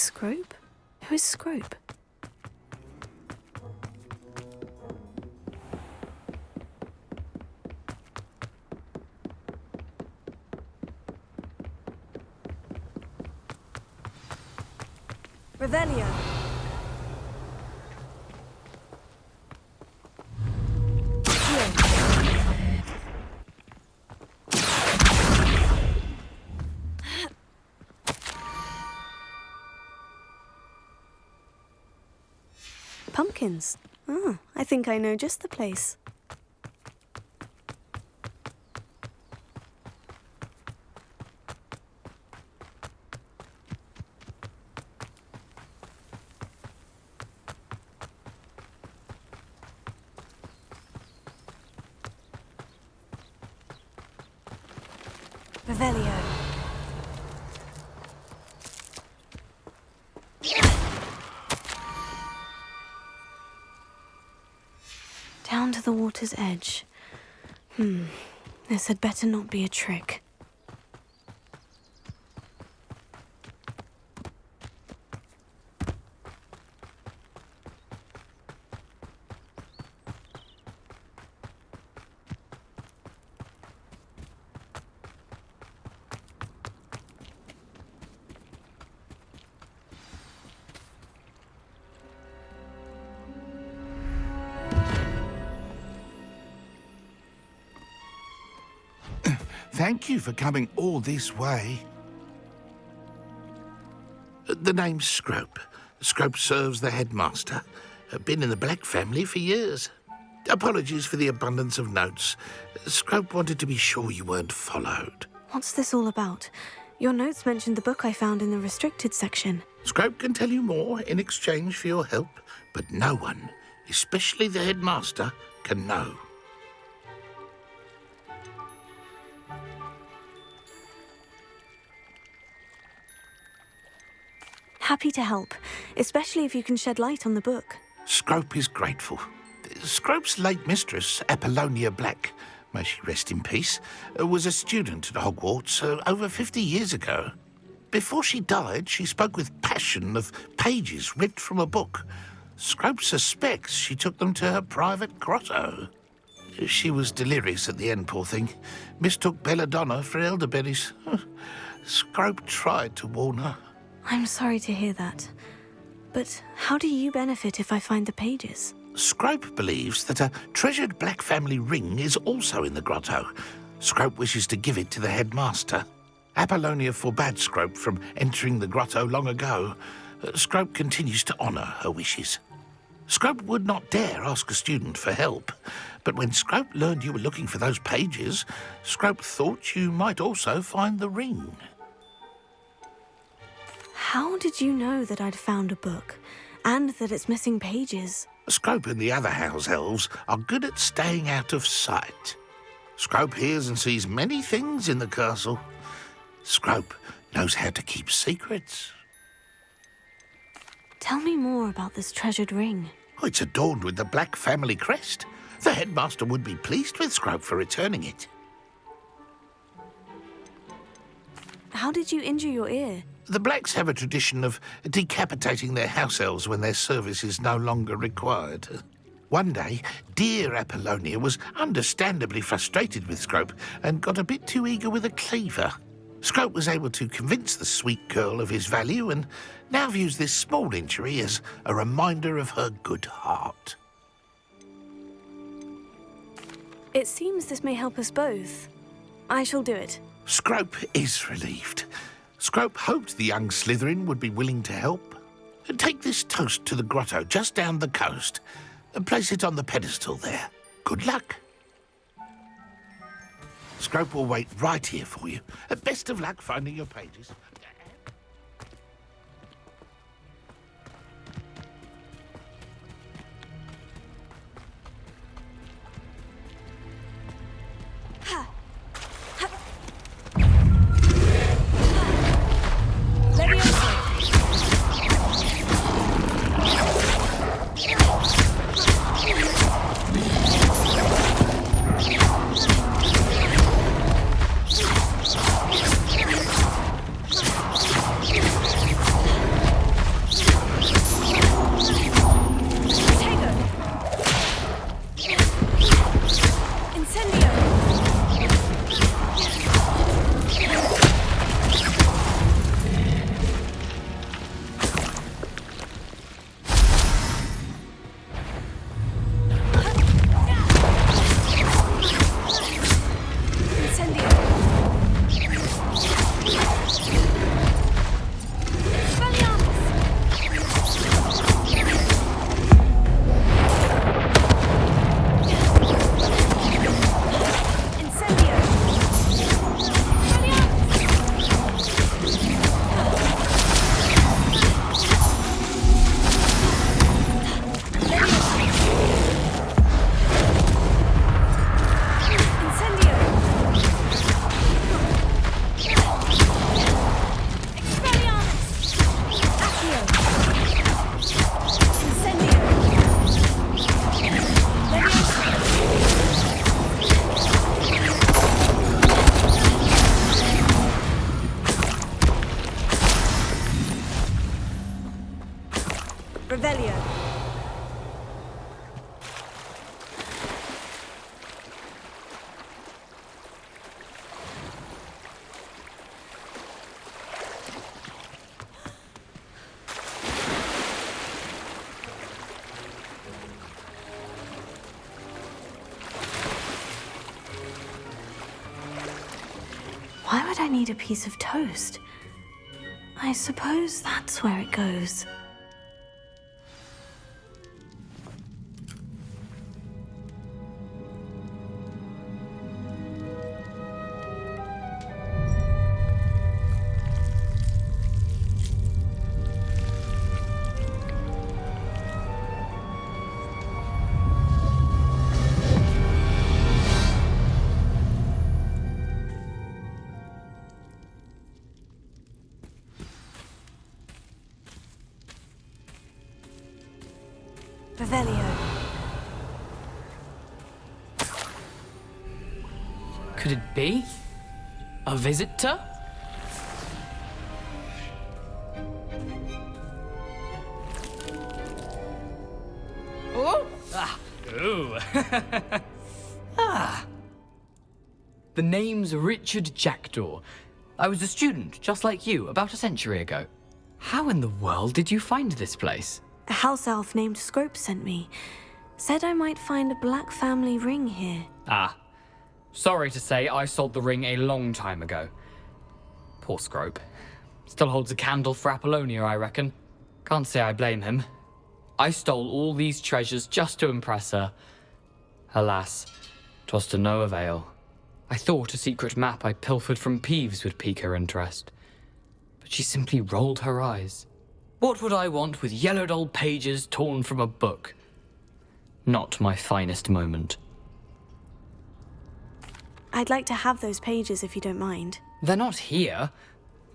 Scrope? Who is Scrope? Revelio. Pumpkins. Ah, I think I know just the place. Revelio. Down to the water's edge. This had better not be a trick. Thank you for coming all this way. The name's Scrope. Scrope serves the headmaster. Been in the Black family for years. Apologies for the abundance of notes. Scrope wanted to be sure you weren't followed. What's this all about? Your notes mentioned the book I found in the restricted section. Scrope can tell you more in exchange for your help, but no one, especially the headmaster, can know. Happy to help, especially if you can shed light on the book. Scrope is grateful. Scrope's late mistress, Apollonia Black, may she rest in peace, was a student at Hogwarts over 50 years ago. Before she died, she spoke with passion of pages ripped from a book. Scrope suspects she took them to her private grotto. She was delirious at the end, poor thing. Mistook belladonna for elderberries. Scrope tried to warn her. I'm sorry to hear that. But how do you benefit if I find the pages? Scrope believes that a treasured Black family ring is also in the grotto. Scrope wishes to give it to the headmaster. Apollonia forbade Scrope from entering the grotto long ago. Scrope continues to honour her wishes. Scrope would not dare ask a student for help, but when Scrope learned you were looking for those pages, Scrope thought you might also find the ring. How did you know that I'd found a book, and that it's missing pages? Scrope and the other house elves are good at staying out of sight. Scrope hears and sees many things in the castle. Scrope knows how to keep secrets. Tell me more about this treasured ring. Oh, it's adorned with the Black family crest. The headmaster would be pleased with Scrope for returning it. How did you injure your ear? The Blacks have a tradition of decapitating their house elves when their service is no longer required. One day, dear Apollonia was understandably frustrated with Scrope and got a bit too eager with a cleaver. Scrope was able to convince the sweet girl of his value and now views this small injury as a reminder of her good heart. It seems this may help us both. I shall do it. Scrope is relieved. Scrope hoped the young Slytherin would be willing to help. Take this toast to the grotto just down the coast and place it on the pedestal there. Good luck. Scrope will wait right here for you. Best of luck finding your pages. Revelio. Why would I need a piece of toast? I suppose that's where it goes. Revelio. Could it be? A visitor? Oh! Ah! Ooh! Ah! The name's Richard Jackdaw. I was a student, just like you, about a century ago. How in the world did you find this place? A house elf named Scrope sent me. Said I might find a black family ring here. Ah. Sorry to say, I sold the ring a long time ago. Poor Scrope. Still holds a candle for Apollonia, I reckon. Can't say I blame him. I stole all these treasures just to impress her. Alas, 'twas to no avail. I thought a secret map I pilfered from Peeves would pique her interest. But she simply rolled her eyes. What would I want with yellowed old pages torn from a book? Not my finest moment. I'd like to have those pages if you don't mind. They're not here.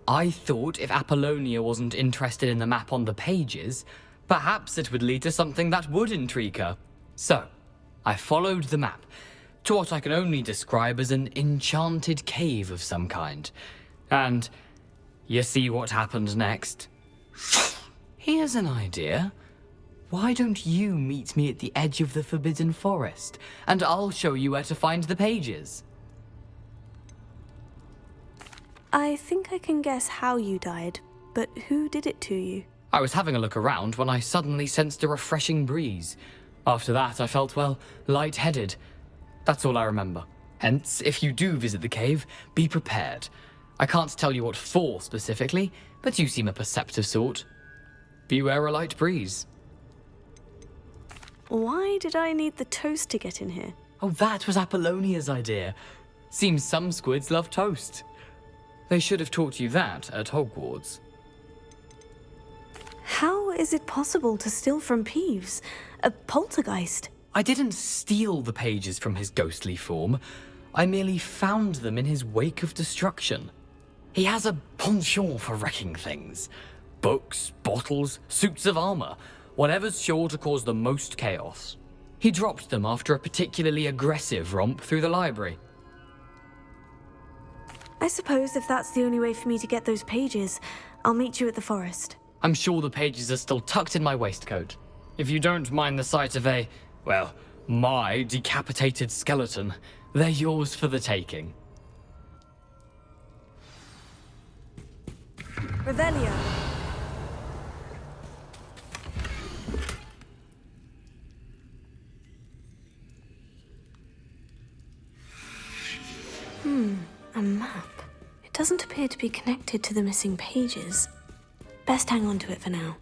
I thought if Apollonia wasn't interested in the map on the pages, perhaps it would lead to something that would intrigue her. So, I followed the map to what I can only describe as an enchanted cave of some kind. And you see what happened next? Here's an idea. Why don't you meet me at the edge of the Forbidden Forest, and I'll show you where to find the pages? I think I can guess how you died, but who did it to you? I was having a look around when I suddenly sensed a refreshing breeze. After that, I felt, well, lightheaded. That's all I remember. Hence, if you do visit the cave, be prepared. I can't tell you what for specifically, but you seem a perceptive sort. Beware a light breeze. Why did I need the toast to get in here? Oh, that was Apollonia's idea. Seems some squids love toast. They should have taught you that at Hogwarts. How is it possible to steal from Peeves? A poltergeist? I didn't steal the pages from his ghostly form. I merely found them in his wake of destruction. He has a penchant for wrecking things. Books, bottles, suits of armor, whatever's sure to cause the most chaos. He dropped them after a particularly aggressive romp through the library. I suppose if that's the only way for me to get those pages, I'll meet you at the forest. I'm sure the pages are still tucked in my waistcoat. If you don't mind the sight of my decapitated skeleton, they're yours for the taking. Revelio. A map. It doesn't appear to be connected to the missing pages. Best hang on to it for now.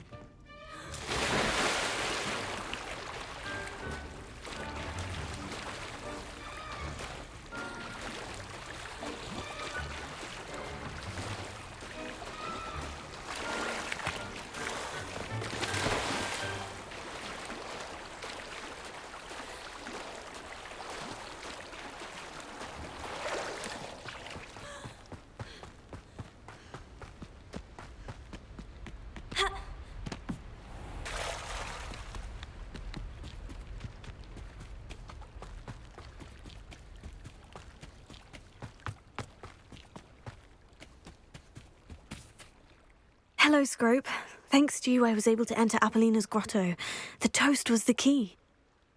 Hello, Scrope. Thanks to you, I was able to enter Apollina's grotto. The toast was the key.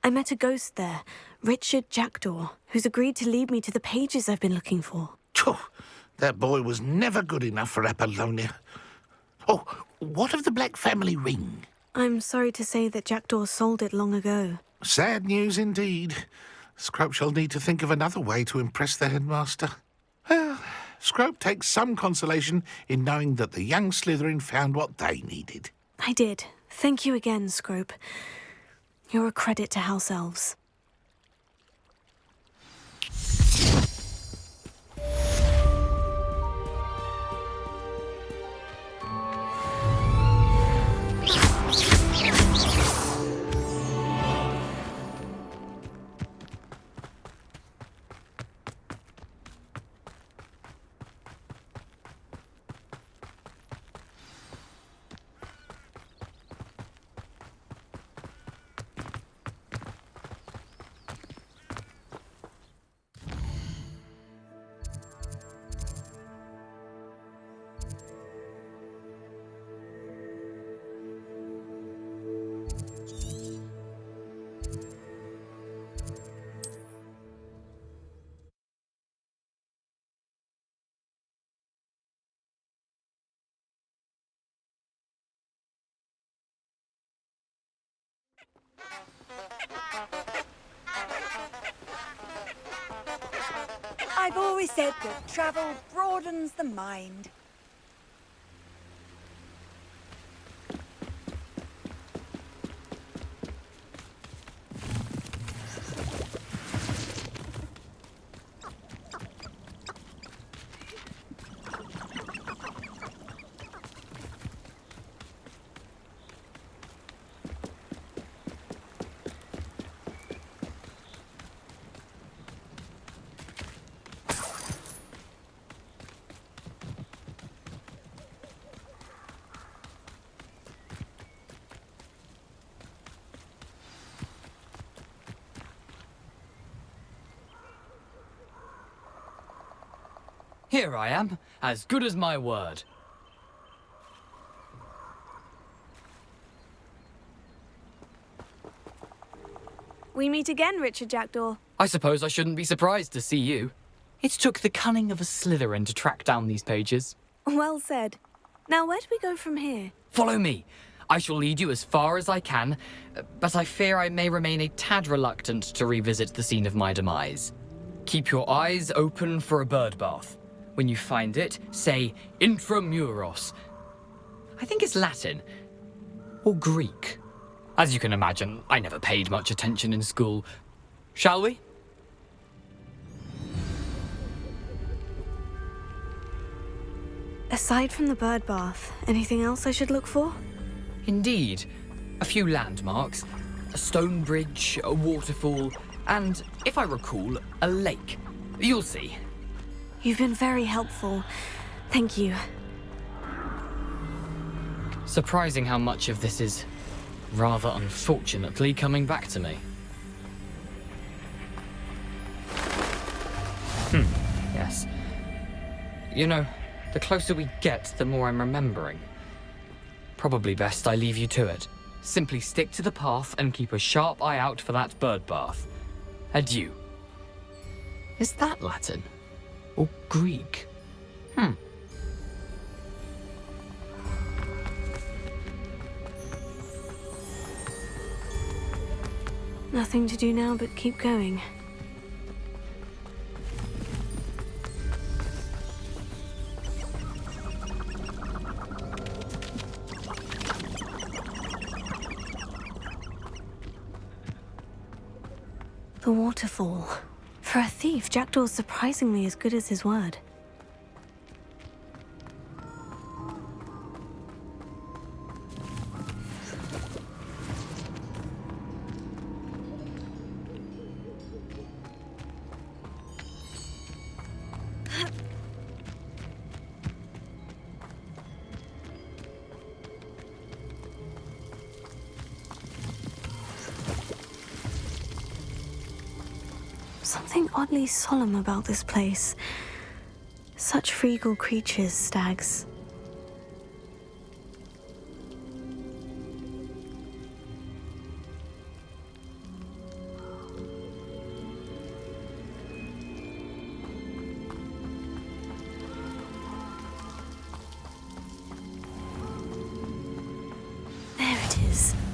I met a ghost there, Richard Jackdaw, who's agreed to lead me to the pages I've been looking for. Phew, that boy was never good enough for Apollonia. Oh, what of the Black family ring? I'm sorry to say that Jackdaw sold it long ago. Sad news indeed. Scrope shall need to think of another way to impress the headmaster. Well, Scrope takes some consolation in knowing that the young Slytherin found what they needed. I did. Thank you again, Scrope. You're a credit to House Elves. I've always said that travel broadens the mind. Here I am, as good as my word. We meet again, Richard Jackdaw. I suppose I shouldn't be surprised to see you. It took the cunning of a Slytherin to track down these pages. Well said. Now, where do we go from here? Follow me. I shall lead you as far as I can, but I fear I may remain a tad reluctant to revisit the scene of my demise. Keep your eyes open for a bird bath. When you find it, say intramuros. I think it's Latin. Or Greek. As you can imagine, I never paid much attention in school. Shall we? Aside from the bird bath, anything else I should look for? Indeed. A few landmarks. A stone bridge, a waterfall, and, if I recall, a lake. You'll see. You've been very helpful. Thank you. Surprising how much of this is, rather unfortunately, coming back to me. Yes. You know, the closer we get, the more I'm remembering. Probably best I leave you to it. Simply stick to the path and keep a sharp eye out for that bird bath. Adieu. Is that Latin? Or Greek? Nothing to do now but keep going. The waterfall. For a thief, Jackdaw's surprisingly as good as his word. Something oddly solemn about this place. Such regal creatures, stags.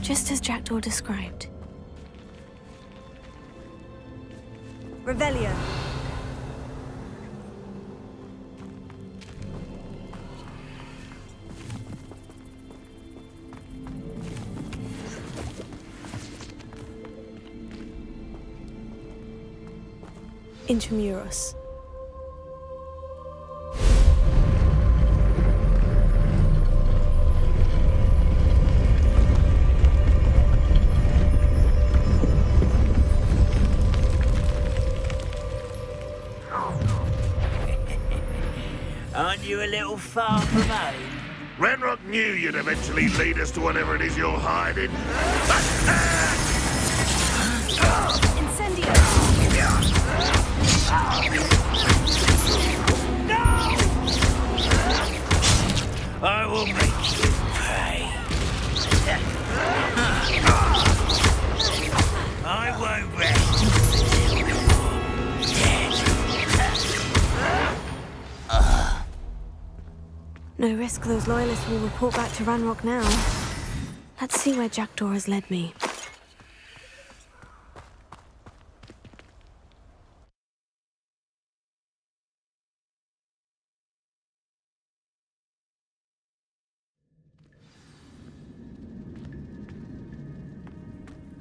just as Jackdaw described. Revelio. Intramuros. Aren't you a little far from home? Ranrock knew you'd eventually lead us to whatever it is you're hiding. Incendio! I will make you pay. I won't rest until you're dead. No risk those loyalists will report back to Ranrock now. Let's see where Jackdaw has led me.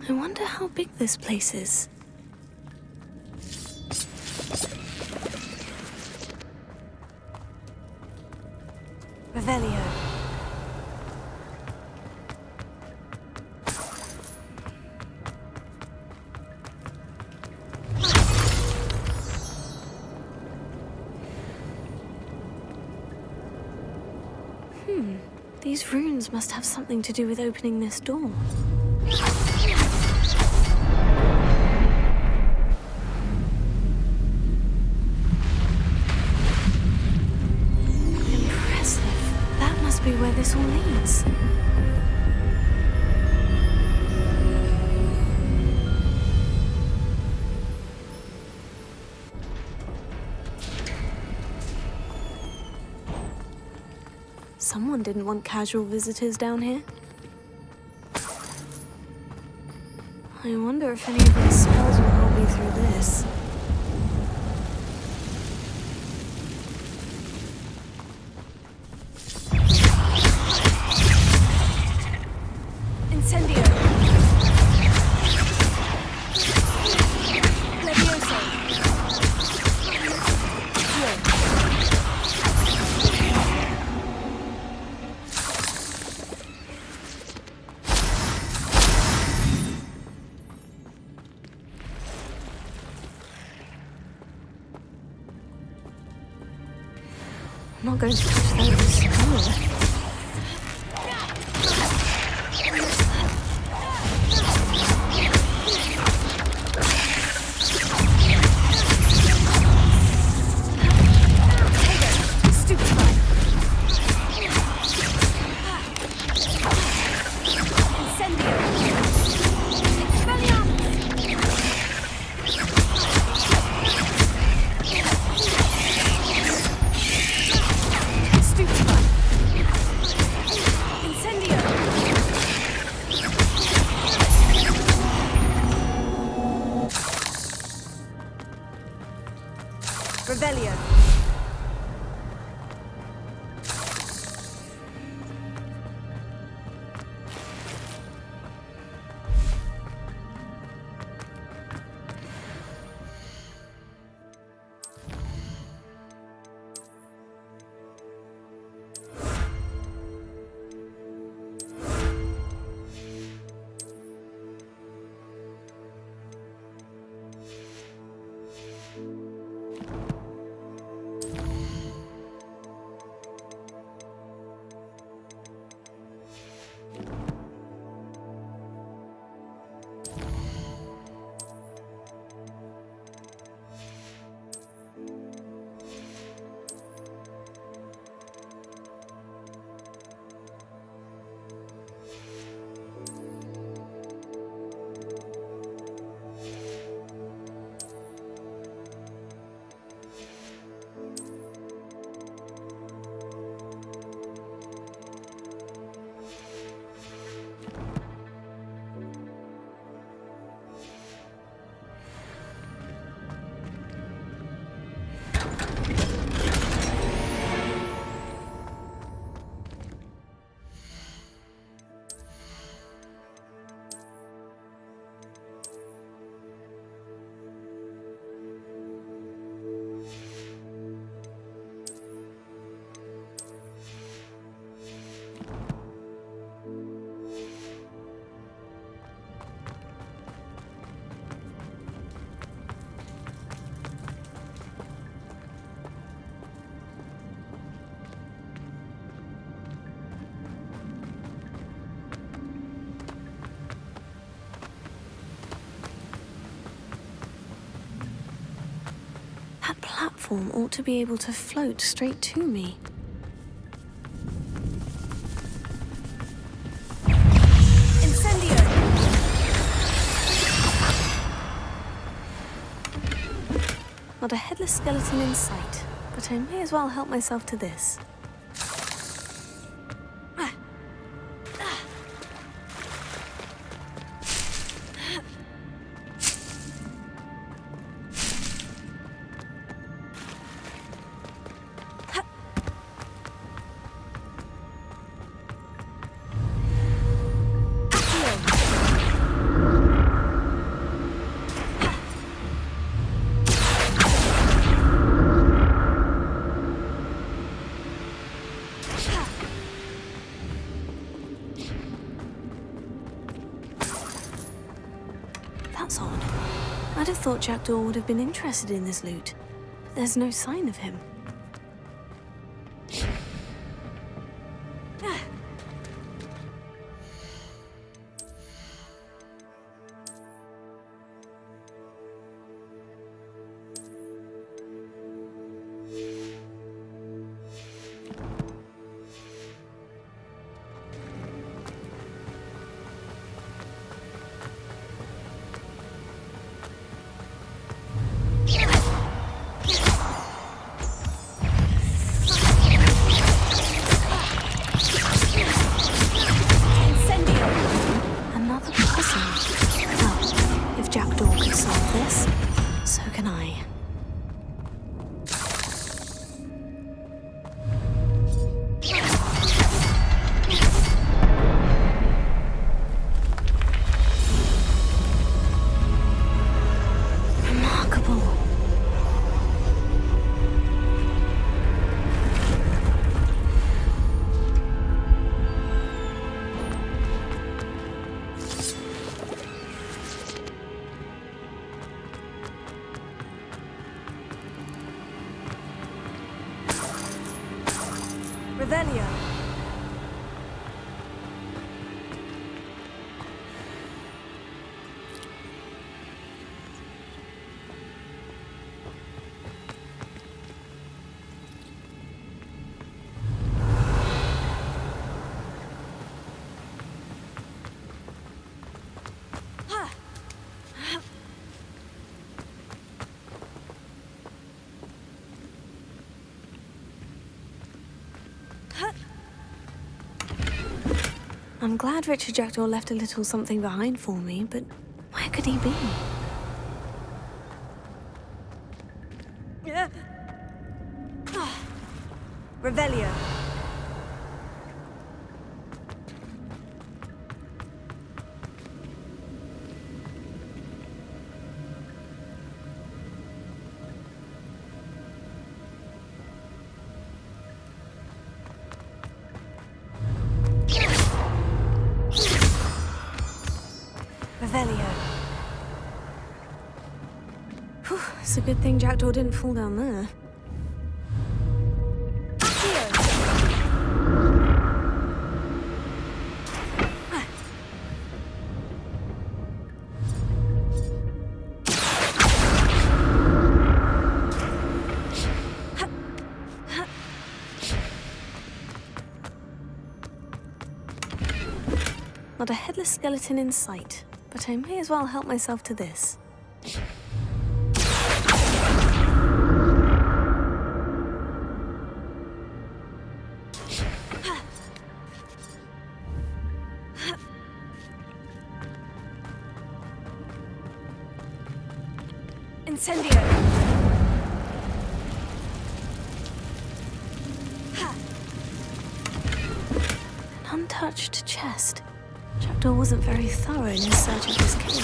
I wonder how big this place is. Revelio. These runes must have something to do with opening this door. That must be where this all leads. Someone didn't want casual visitors down here. I wonder if any of these spells will help me through this. Incendio! Levioso! Here. I'm not going to touch those. Oh. Revelio. platform ought to be able to float straight to me. Incendio! Not a headless skeleton in sight, but I may as well help myself to this. That's odd. I'd have thought Jackdaw would have been interested in this loot, but there's no sign of him. Another puzzle. Well, if Jackdaw can solve this, so can I. Remarkable. Revelio. I'm glad Richard Jackdaw left a little something behind for me, but where could he be? Revelio. Revelio. Whew, it's a good thing Jackdaw didn't fall down there. Not a headless skeleton in sight, but I may as well help myself to this. Incendio. An untouched chest. Jackdaw wasn't very thorough in his search of this cave.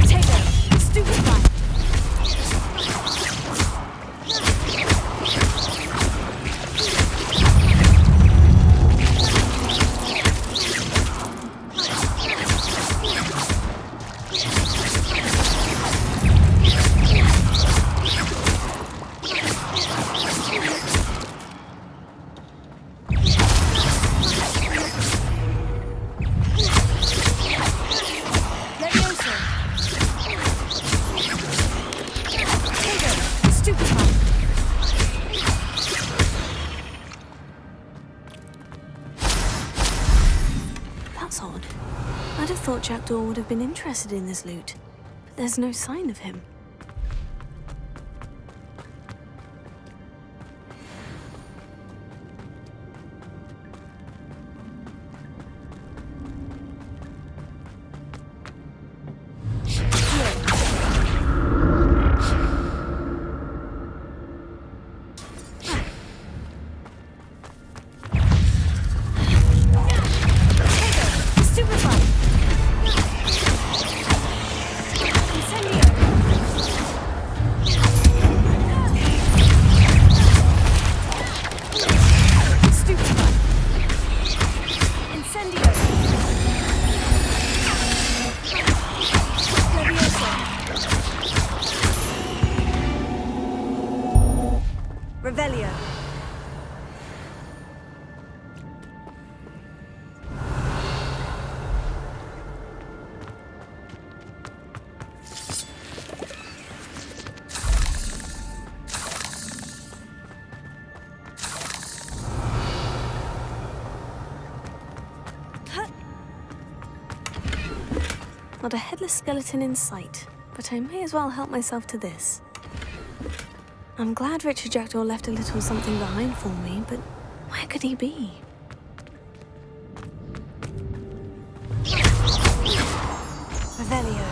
Take it. Stupid one. That's odd. I'd have thought Jackdaw would have been interested in this loot, but there's no sign of him. Revelio. Not a headless skeleton in sight, but I may as well help myself to this. I'm glad Richard Jackdaw left a little something behind for me, but where could he be? Revelio.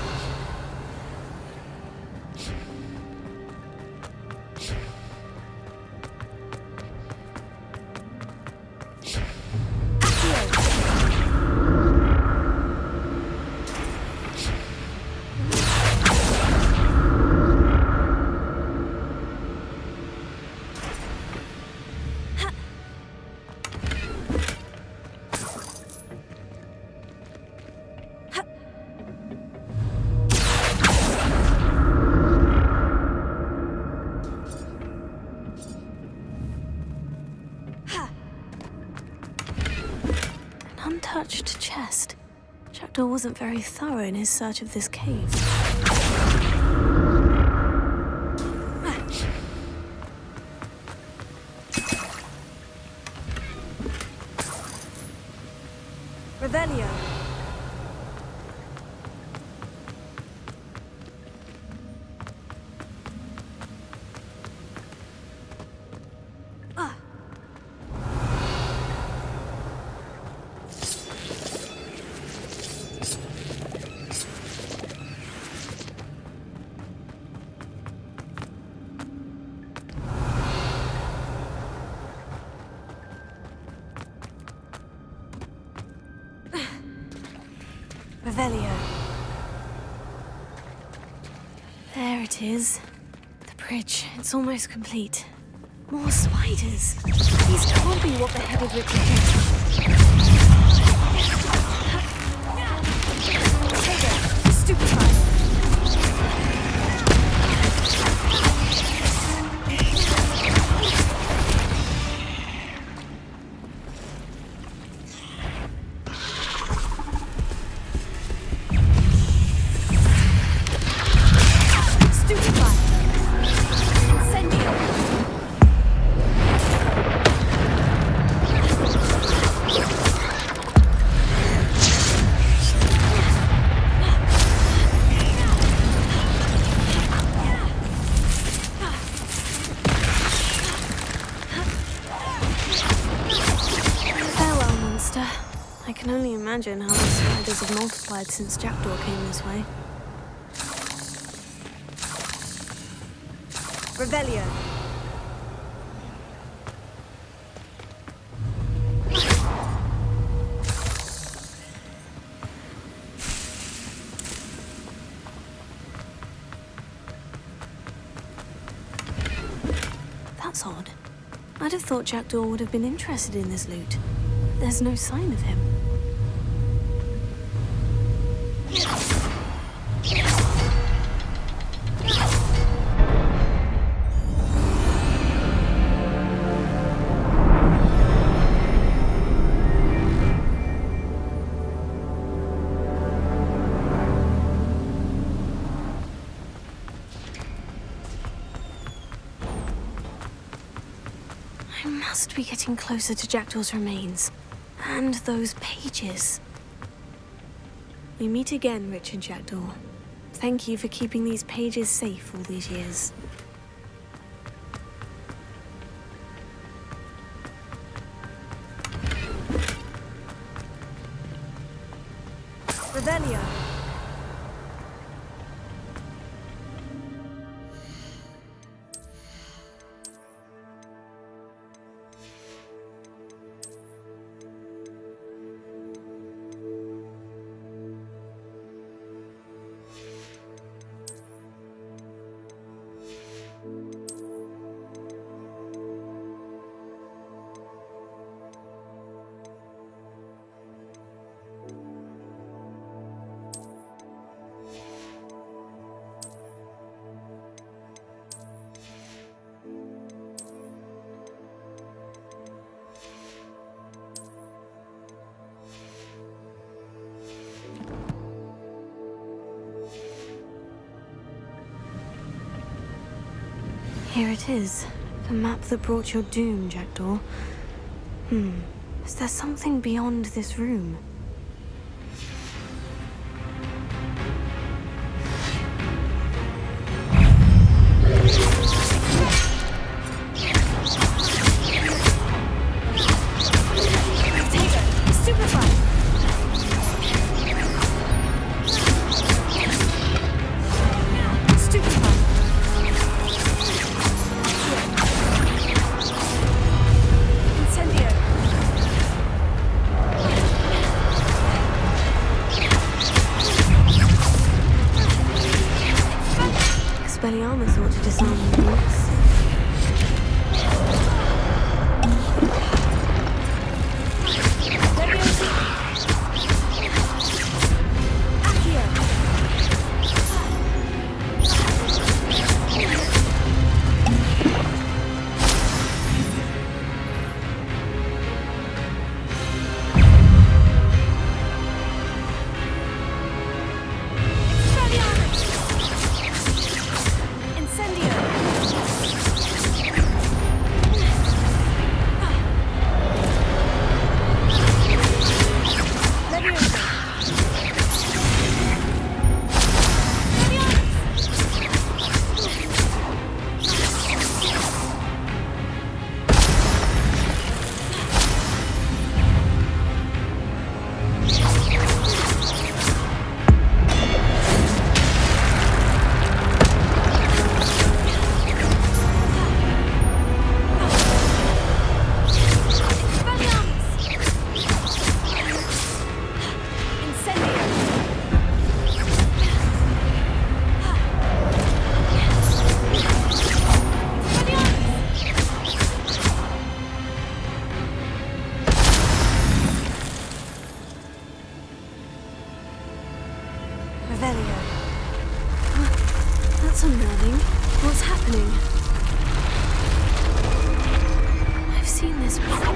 Untouched chest. Jackdaw wasn't very thorough in his search of this cave. Revelio. Revelio. There it is. The bridge. It's almost complete. More spiders. These can't be what the headed Richard did. Stupefied. I can only imagine how the spiders have multiplied since Jackdaw came this way. Revelio. That's odd. I'd have thought Jackdaw would have been interested in this loot. There's no sign of him. I must be getting closer to Jackdaw's remains. And those pages. We meet again, Richard Jackdaw. Thank you for keeping these pages safe all these years. Revelio. Here it is. The map that brought your doom, Jackdaw. Is there something beyond this room? Expelliarmus ought to disarm the brutes. Revelio. That's unnerving. What's happening? I've seen this before.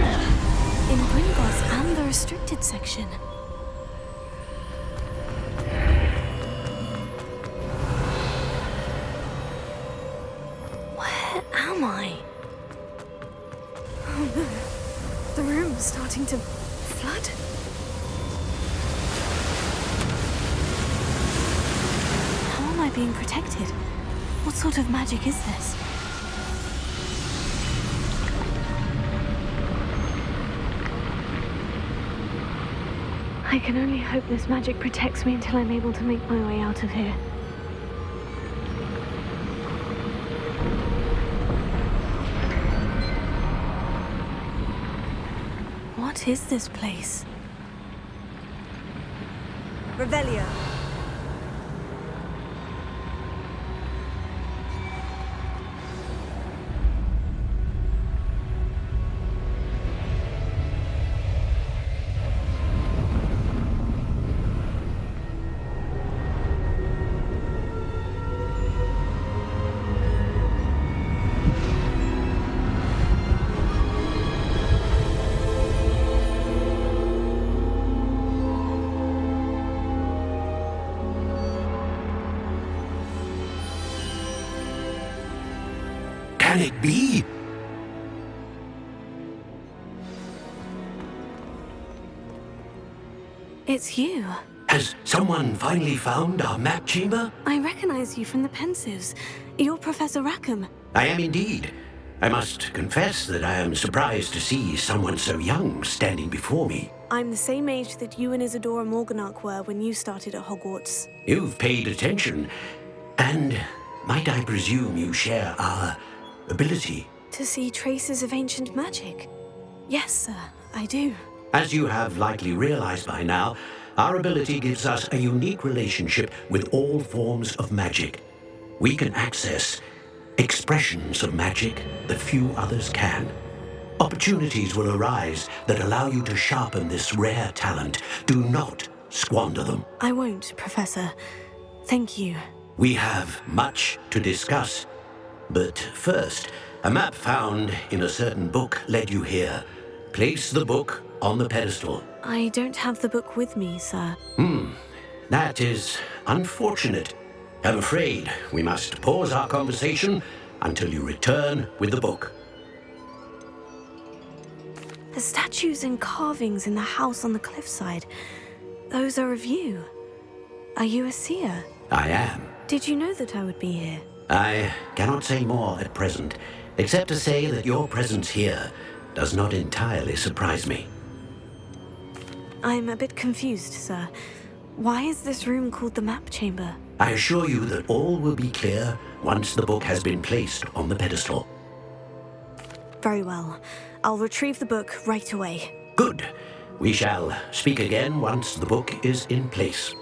In Gringotts and the restricted section. Where am I? Oh no. The room's starting to flood. How am I being protected? What sort of magic is this? I can only hope this magic protects me until I'm able to make my way out of here. What is this place? Revelio. Can it be? It's you. Has someone finally found our map chamber? I recognize you from the Pensives. You're Professor Rackham. I am indeed. I must confess that I am surprised to see someone so young standing before me. I'm the same age that you and Isadora Morganach were when you started at Hogwarts. You've paid attention, and might I presume you share our ability? To see traces of ancient magic? Yes, sir, I do. As you have likely realized by now, our ability gives us a unique relationship with all forms of magic. We can access expressions of magic that few others can. Opportunities will arise that allow you to sharpen this rare talent. Do not squander them. I won't, Professor. Thank you. We have much to discuss. But first, a map found in a certain book led you here. Place the book on the pedestal. I don't have the book with me, sir. That is unfortunate. I'm afraid we must pause our conversation until you return with the book. The statues and carvings in the house on the cliffside, those are of you. Are you a seer? I am. Did you know that I would be here? I cannot say more at present, except to say that your presence here does not entirely surprise me. I'm a bit confused, sir. Why is this room called the map chamber? I assure you that all will be clear once the book has been placed on the pedestal. Very well. I'll retrieve the book right away. Good. We shall speak again once the book is in place.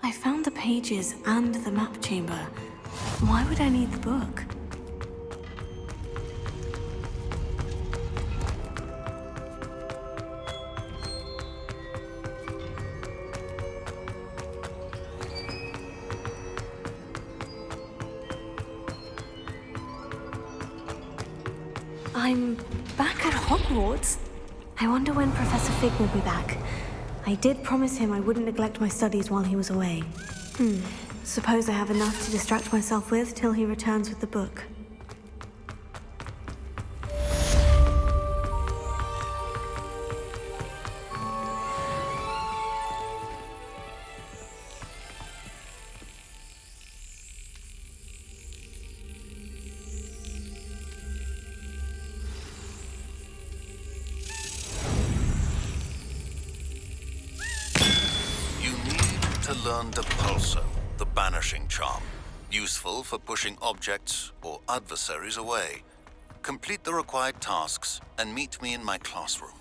I found the pages and the map chamber. Why would I need the book? I'm back at Hogwarts. I wonder when Professor Fig will be back. I did promise him I wouldn't neglect my studies while he was away. Suppose I have enough to distract myself with till he returns with the book. To learn the Pulsar, the banishing charm, useful for pushing objects or adversaries away. Complete the required tasks and meet me in my classroom.